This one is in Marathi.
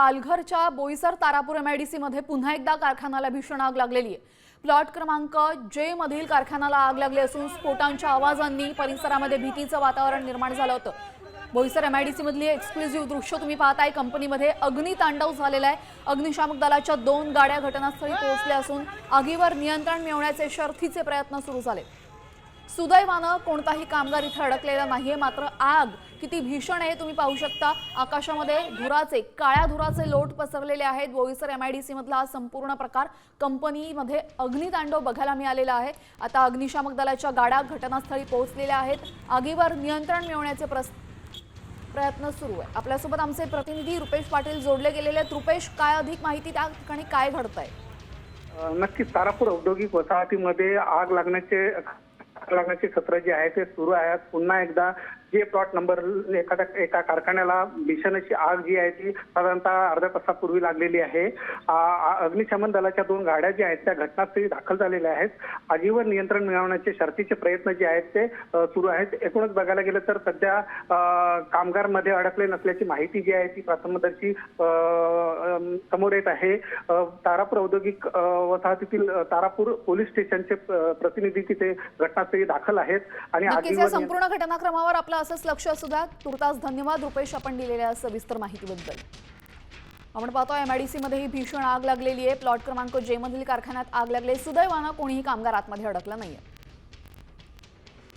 पालघरच्या बोईसर तारापूर एमआयडीसी मध्ये पुन्हा एकदा कारखान्याला भीषण आग लागलेली आहे। प्लॉट क्रमांक जे मधील कारखान्याला आग लागली असून स्फोटांच्या आवाजांनी परिसरामध्ये भीतीचं वातावरण निर्माण झालं होतं। बोईसर एमआयडीसी मधली एक्सक्लुझिव्ह दृश्य तुम्ही पाहताय। कंपनीमध्ये अग्नितांडव झालेला आहे। अग्निशामक दलाच्या 2 गाड्या घटनास्थळी पोहोचल्या असून आगीवर नियंत्रण मिळवण्याचे शर्थीचे प्रयत्न सुरू झाले। सुदैवानं कोणताही कामगार इथे अडकलेला नाहीये, मात्र आग किती भीषण आहे तुम्ही पाहू शकता। आकाशामध्ये धुराचे काळ्या धुराचे लोट पसरलेले आहेत। बोईसर एमआयडीसी मधला हा संपूर्ण प्रकार कंपनीमध्ये अग्नितांडव बघायला मिळालेला आहे। आता अग्निशामक दलाच्या गाड्या घटनास्थळी पोहोचलेल्या आहेत। आगीवर नियंत्रण मिळवण्याचे प्रयत्न सुरू आहे। आपल्यासोबत आमचे प्रतिनिधी रुपेश पाटील जोडले गेलेले आहेत। रुपेश, काय अधिक माहिती, त्या ठिकाणी काय घडतंय? नक्कीच तारापूर औद्योगिक वसाहतीमध्ये आग लागण्याचे सत्र जे आहे ते सुरू आहे। पुन्हा एकदा जे प्लॉट नंबर एका कारखान्याला भीषण अशी आग जी आहे ती साधारणतः अर्ध्या तासापूर्वी लागलेली आहे। अग्निशमन दलाच्या 2 गाड्या ज्या आहेत त्या घटनास्थळी दाखल झालेल्या आहेत। आगीवर नियंत्रण मिळवण्याचे शर्थीचे प्रयत्न जे आहेत ते सुरू आहेत। एकूणच बघायला गेलं तर सध्या कामगार मध्ये अडकले नसल्याची माहिती जी आहे ती प्रथमदर्शी समोर येत आहे। तारापूर औद्योगिक वसाहतीतील तारापूर पोलीस स्टेशनचे प्रतिनिधी तिथे घटनास्थळी दाखल आहेत आणि आगीवर संपूर्ण घटनाक्रमावर आपलं असंच लक्ष असू द्या। तुर्तास धन्यवाद रुपेश, आपण दिलेल्या सविस्तर माहितीबद्दल। आपण पाहतोय एमआयडीसी मध्ये ही भीषण आग लागलेली आहे। प्लॉट क्रमांक जे मधील कारखान्यात आग लागली। सुदैवानं कोणीही कामगार आतमध्ये अडकला नाहीये।